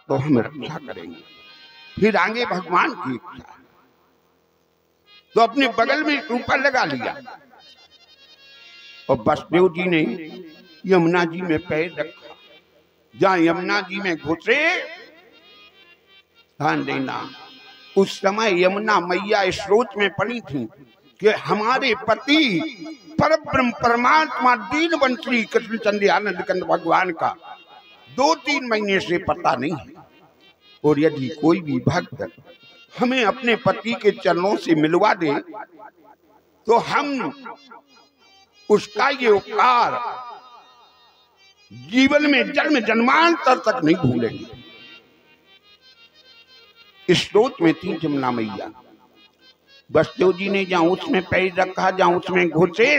तो हम रक्षा करेंगे। फिर आगे भगवान की इच्छा, तो अपने बगल में ऊपर लगा लिया और वसुदेव जी ने यमुना जी में पैर रखा। जहां यमुना जी में घुसे, ध्यान देना, उस समय यमुना मैया स्रोत में पड़ी थी कि हमारे पति परब्रह्म परमात्मा दीनबंधु श्री कृष्णचंद्र आनंद कंद भगवान का 2-3 महीने से पता नहीं है। और यदि कोई भी भक्त हमें अपने पति के चरणों से मिलवा दे तो हम उसका ये उपकार जीवन में जन्म जन्मांतर तक नहीं भूलेंगे। इस स्रोत में थी यमुना मैया। वसुदेव जी ने जहां उसमें पैर रखा, जहां उसमें घुसे,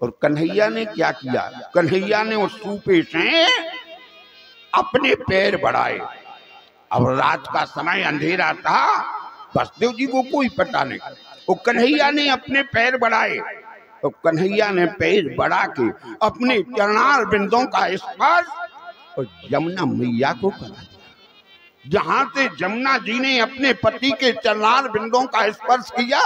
और कन्हैया ने क्या किया, कन्हैया ने उस सूपे से अपने पैर बढ़ाए। अब रात का समय अंधेरा था, वसुदेव जी को कोई पता नहीं, वो कन्हैया ने अपने पैर बढ़ाए। तो कन्हैया ने पैर बढ़ा के अपने चरणार बिंदों का स्पर्श और यमुना मैया को करा। जहां से यमुना जी ने अपने पति के चरणार बिंदों का स्पर्श किया,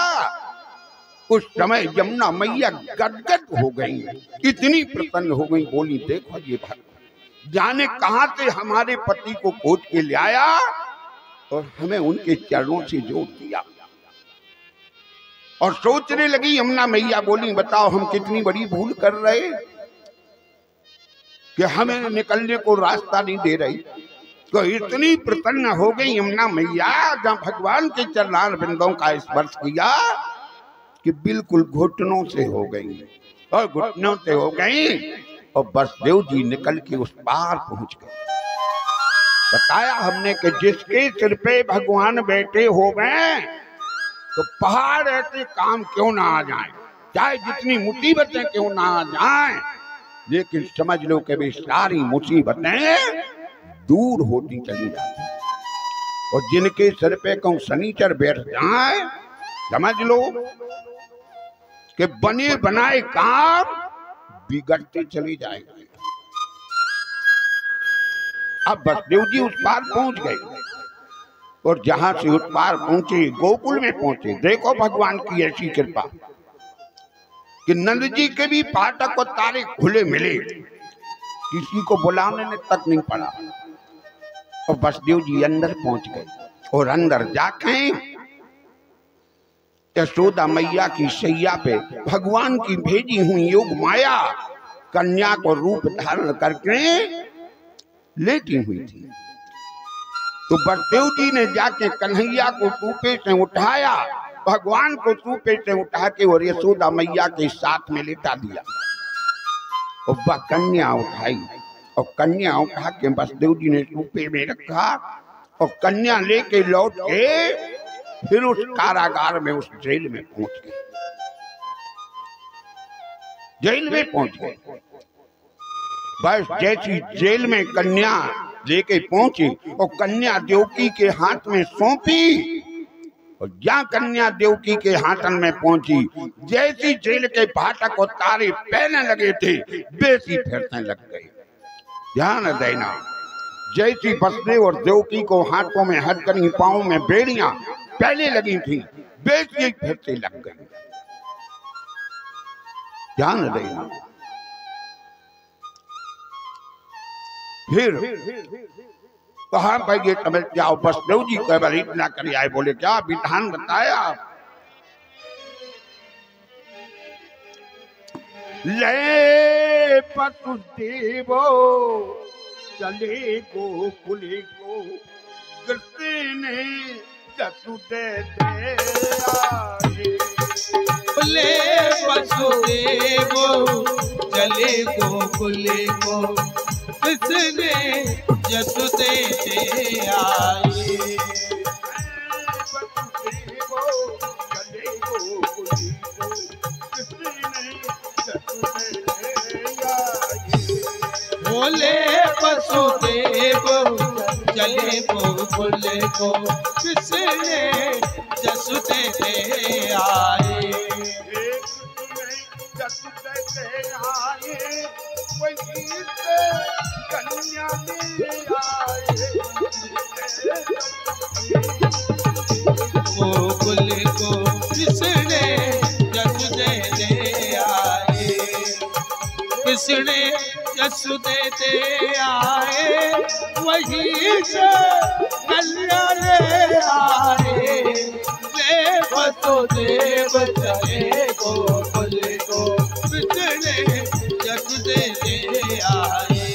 उस समय यमुना मैया गदगद हो गई, इतनी प्रसन्न हो गई। बोली, देखो ये भक्त जाने कहां से हमारे पति को खोज के ले आया और हमें उनके चरणों से जोड़ दिया। और सोचने लगी यमुना मैया, बोली, बताओ हम कितनी बड़ी भूल कर रहे कि हमें निकलने को रास्ता नहीं दे रही। तो इतनी प्रसन्न हो गई यमुना मैया जहां भगवान के चरणार बिंदों का स्पर्श किया कि बिल्कुल घुटनों से हो गई, और घुटनों से हो गई, और वसुदेव जी निकल के उस पार पहुंच गए। बताया हमने कि जिसके सिर पे भगवान बैठे हो गए तो पहाड़ ऐसे काम क्यों ना आ जाए, चाहे जितनी मुसीबतें क्यों ना आ जाए, लेकिन समझ लो कि वे सारी मुसीबतें दूर होती चली जाती। और जिनके सिर पे कहूं शनिचर बैठ जाए, समझ लो कि बने बनाए काम बिगड़ते चले जाएंगे। अब वसुदेव जी उस पार पहुंच गए, और जहां से उस पार पहुंचे, गोकुल में पहुंचे। देखो भगवान की ऐसी कृपा कि नंद जी के भी फाटक और तारे खुले मिले, किसी को बुलाने तक नहीं पड़ा। और वसुदेव जी अंदर पहुंच गए, और अंदर जाके यशोदा मैया की शैया पे भगवान की भेजी हुई योग माया कन्या को रूप धारण करके लेटी हुई थी। तो वसुदेव जी ने जाके कन्हैया को सूपे से उठाया, भगवान को सूपे से उठा के और यशोदा मैया के साथ में लेटा दिया। और वह कन्या उठाई, और कन्या उठा के वसुदेव जी ने सूपे में रखा, और कन्या लेके लौट के फिर उस कारागार में, उस जेल में पहुंच गए। जेल में पहुंच गए। बस जैसी जेल में कन्या लेके पहुंची और कन्या देवकी के हाथ में सौंपी, और जहां कन्या देवकी के हाथन में पहुंची, जैसी जेल के फाटक और तारे पहने लगे थे, वैसी फिरने लग गई। ध्यान देना, जैसी वसुदेव और देवकी को हाथों में हथकड़ी, पांव में बेड़ियां पहले लगी थी, वैसी फिरते लग गई। ध्यान देना। फिर कहा भाई ये समझ जाओ, वसुदेव जी केवल इतना कर आए, बोले क्या विधान बताया। ले वसुदेवो चले गोकुल को, कृष्ण जसुदे दे आए। ले वसुदेवो चले गोकुल को, कृष्ण जसुदे दे आए। वसुदेवो चले गोकुल को, कृष्ण जसुदे दे आए। बोले वसुदेव चले गोकुल को, कृष्ण जसुदे दे आए। जसुदे दे आए, वही कन्या ले आए। जसुदे दे आए, वहीं से कल्याण ले आए। ले वसुदेव चले गोकुल को, कृष्ण जसुदे दे आए।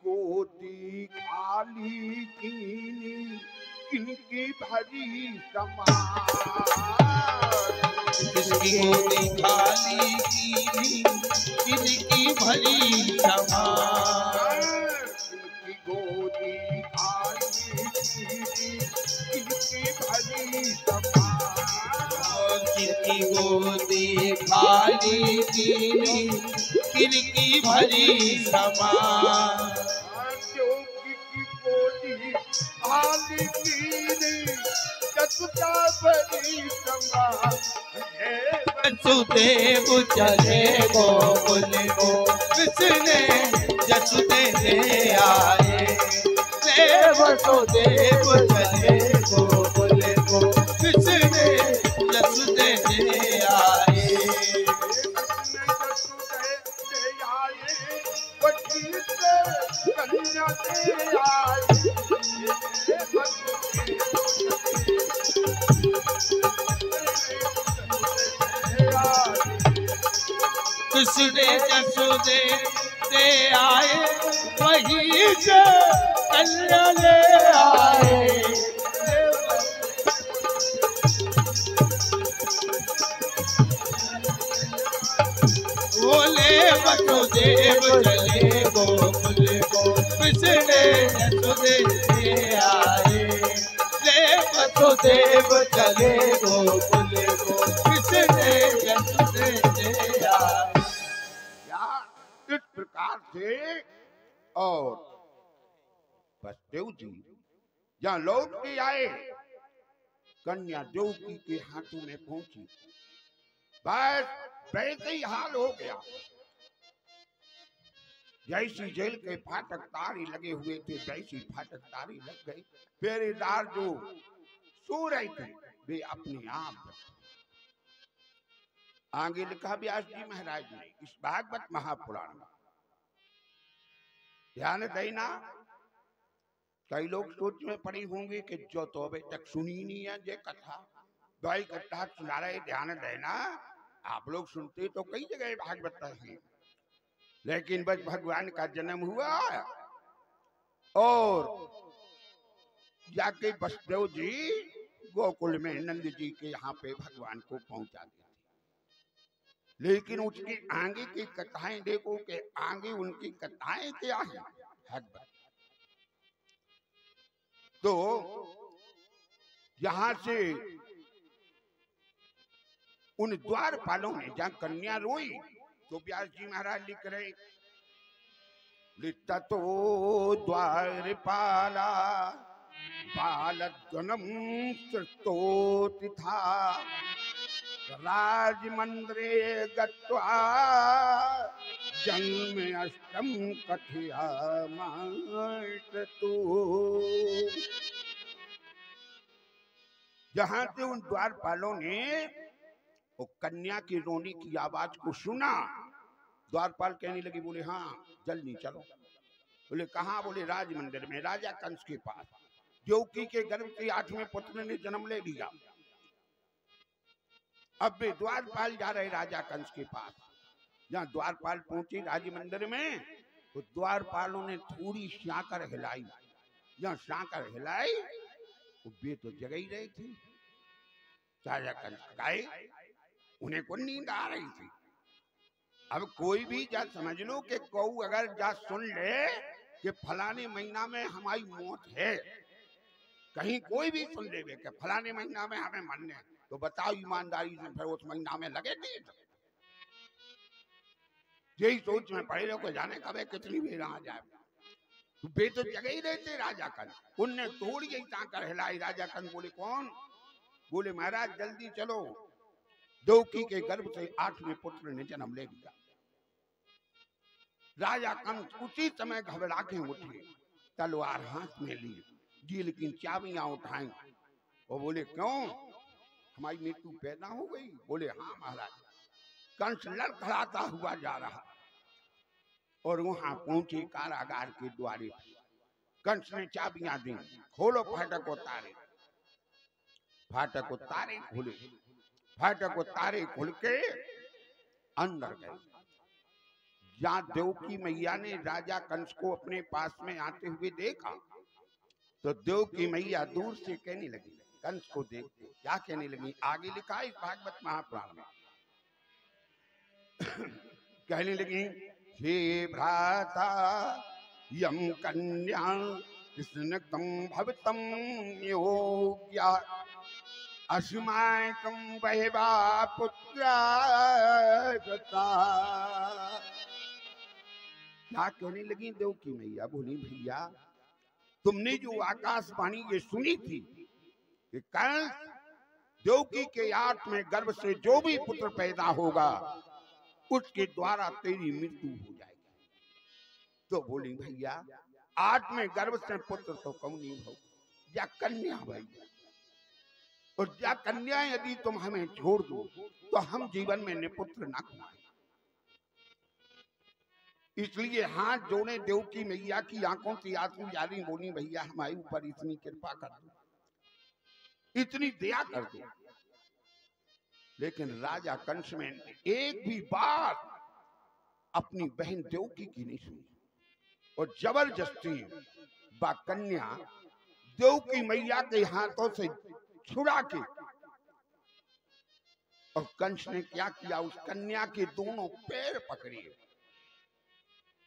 गोदी खाली कीनी, किनकी भरी समान। किसकी गोदी खाली कीनी, किनकी भरी समान। किनकी गोदी खाली कीनी, किनकी भरी समान। किनकी गोदी खाली कीनी, किनकी भरी समान। जोगी की गोदी खाली कीनी, जसुदा भरी समान। वसुदेव चले गोकुल को, कृष्ण जसुदे दे आए। ले वसुदेव चले गोकुल को, कृष्ण जसुदे दे आए। कृष्ण जसुदे दे आए, वहीं से कल्याण ले आए। बोले वसुदेव चले गोकुल को, कृष्ण जसुदे दे आए। ले वसुदेव चले गोकुल को, कृष्ण जसुदे दे आए। इस प्रकार से और वसुदेव जी जहाँ लौट के आए, कन्या देवकी के हाथों में पहुंची। बस वैसे ही हाल हो गया जैसी जेल के फाटक तारी लगे हुए थे, वैसी फाटक तारी लग गई। पहरेदार जो सो रहे थे वे अपने आप। आगे लिखा व्यास जी महाराज ने इस भागवत महापुराण में, ध्यान देना। कई लोग सोच में पड़े होंगे कि जो तो अभी तक सुनी नहीं है ये कथा, दवाई कथा सुना रहे, ध्यान देना। आप लोग सुनते तो कई जगह भागवत है, लेकिन बस भगवान का जन्म हुआ और जाके वसुदेव जी गोकुल में नंद जी के यहाँ पे भगवान को पहुंचा दिया। लेकिन उसके आगे की कथाएं देखो कि आगे उनकी कथाएं क्या है। तो यहां से उन द्वारपालों ने जहां कन्या रोई तो व्यास जी महाराज लिख रहे, लिखता तो द्वारपाला बालगणम सृष्टोति था, राजमंद्रे गत्वा जन्म अष्टम कथयामास्तु। जहां से उन द्वारपालों ने वो कन्या की रोने की आवाज को सुना, द्वारपाल कहने लगे, बोले हाँ जल्दी चलो। बोले कहाँ? बोले राजमंदिर में, राजा कंस के पास। देवकी के गर्भ से 8वें पुत्र ने जन्म ले लिया। अब वे द्वारपाल जा रहे राजा कंस के पास। जहाँ द्वारपाल पहुंचे राजमंदिर में तो द्वारपालों ने थोड़ी शाकर हिलाई। जहाँ शाकर हिलाई तो वे तो जग ही रहे थे। राजा कंस गाए, उन्हें को नींद आ रही थी। अब कोई भी जा समझ लो कि कौ अगर जा सुन ले कि फलाने महीना में हमारी मौत है, कहीं कोई भी सुन ले कि फलाने महीना में हमें मरने, तो बताओ ईमानदारी से फिर उस महीना में लगे नहीं। यही सोच में पड़े को जाने कब कितनी बेर आ जाए। तो बे तो जगह ही रहते राजा कंस। उनने थोड़ी ही ताकर हिलाई। राजा कंस बोले कौन? बोले महाराज जल्दी चलो, देवकी के गर्भ से 8वें पुत्र ने जन्म ले लिया। राजा कंस उसी समय घबरा के उठे, तलवार हाथ में ली, जेल की चाबियां उठाई और बोले क्यों हमारी मृत्यु पैदा हो गई? बोले हाँ महाराज। कंस लड़खड़ाता हुआ जा रहा और वहां पहुंचे कारागार के द्वारे। कंस ने चाबियां दी, खोलो फाटक और तारे। फाटक और तारे खोले, फाटक और तारे खुल के अंदर गए। जहां देवकी मैया ने राजा कंस को अपने पास में आते हुए देखा तो देवकी मैया दूर से कहने लगी, कंस को देखते क्या कहने लगी? आगे लिखा है इस भागवत महापुराण में। कहने लगी, हे भ्राता यम कन्या कृष्णकम भवतम योग्या अस्माकं बहिवा पुत्रा। क्या कहने लगी देवकी मैया? बोली भैया तुमने जो आकाशवाणी ये सुनी थी कि कंस देवकी के आठ में गर्भ से जो भी पुत्र पैदा होगा उसके द्वारा तेरी मृत्यु हो जाएगी। तो बोली भैया 8 में गर्भ से पुत्र तो कम नहीं हो या कन्या भाई, और या कन्या यदि तुम हमें छोड़ दो तो हम जीवन में निपुत्र न कमाए। इसलिए हाथ जोड़े देवकी मैया की आंखों से आंसू जारी, बोली भैया हमारे ऊपर इतनी कृपा कर दो, इतनी दया कर दो। लेकिन राजा कंस में एक भी बात अपनी बहन देवकी की नहीं सुनी और जबरदस्ती बा कन्या देवकी मैया के हाथों से छुड़ा के, और कंस ने क्या किया? उस कन्या के दोनों पैर पकड़े।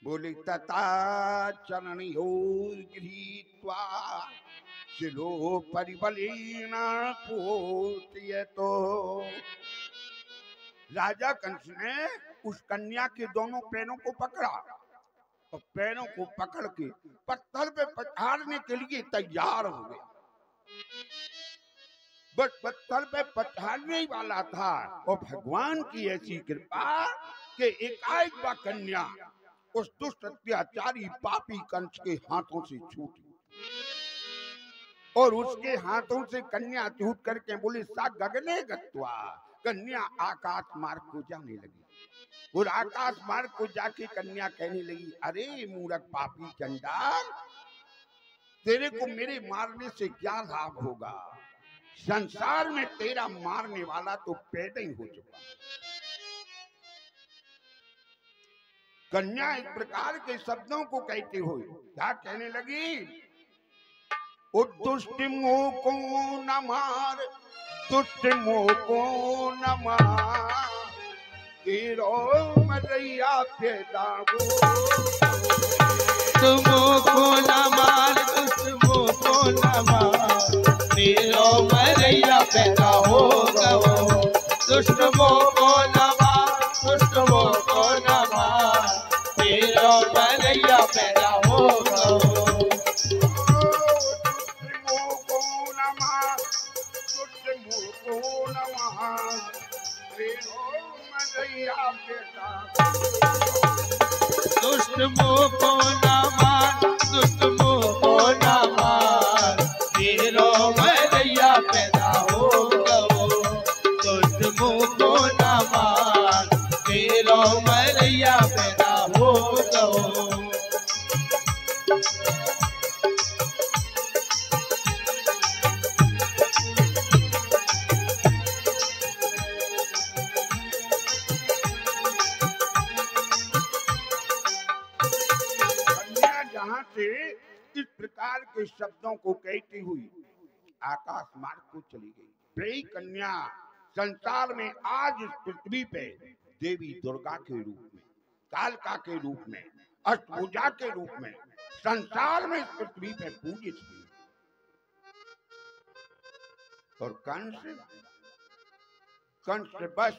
बोले तथा चरणयोर गृहीत्वा शिलो परिबलेन पूर्तयतो। राजा कंस ने उस कन्या के दोनों पैरों को पकड़ा और पैरों को पकड़ के पत्थर पे पछाड़ने के लिए तैयार हो गए। बस पत्थर पे पछाड़ने ही वाला था और भगवान की ऐसी कृपा कि एकाएक वह कन्या उस दुष्ट अत्याचारी पापी कंस के हाथों से छूटी और उसके हाथों से कन्या छूट करके बोली सा गगने गत्वा, कन्या आकाश मार्ग को जाने लगी। और आकाश मार्ग को जाके कन्या कहने लगी, अरे मूर्ख पापी चंडाल, तेरे को मेरे मारने से क्या लाभ होगा? संसार में तेरा मारने वाला तो पैदा ही हो चुका। कन्या इस प्रकार के शब्दों को कहते हुए क्या कहने लगी? दुष्ट मोह को न मार, दुष्ट मोह को न मार, तेरो मरैया पैदा हो। दुष्ट मोह को न मार, दुष्ट मोह को न मार, तेरो मरैया पैदा होगा। दुष्ट मोह को न मार, दुष्ट मोह को न मार, तेरो मरैया पैदा होगा। दुष्ट मोह को न मार, दुष्ट मोह को न मार, तेरो मरैया पैदा हो। दुष्ट मोह को न मार, दुष्ट मोह को न मार, तेरो मरैया पैदा होगा। दुष्ट मोह को न मार, तेरो मरैया पैदा होगा। इस प्रकार के शब्दों को कहती हुई आकाश मार्ग को चली गई। प्रेई कन्या संसार में आज इस पृथ्वी पे देवी दुर्गा के रूप में, कालका के रूप में, अष्टभुजा के रूप में संसार में इस पृथ्वी पे पूजित हुई। और कंस बस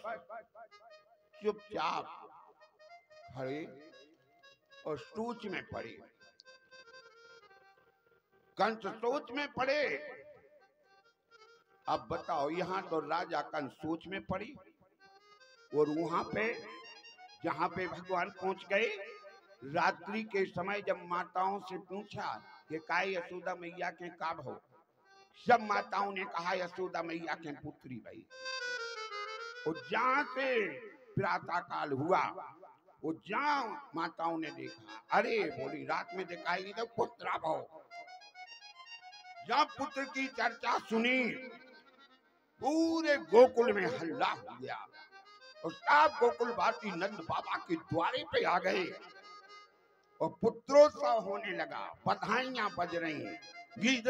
चुपचाप खड़े और सोच में पड़े। कंस सोच में पड़े। अब बताओ, यहां तो राजा कंस सोच में पड़ी और वहां पे जहां पे भगवान पहुंच गए, रात्रि के समय जब माताओं से पूछा कि काय यशोदा मैया के का भो। सब माताओं ने कहा यशोदा मैया के पुत्री भाई। और जहां से प्रातः काल हुआ, वो जहां माताओं ने देखा, अरे बोली रात में दिखाई नहीं तो पुत्रा भव। जब पुत्र की चर्चा सुनी, पूरे गोकुल में हल्ला हो गया और सब गोकुलवासी नंद बाबा के द्वारे पे आ गए और पुत्रोत्सव होने लगा, बधाइयां बज रही, गीत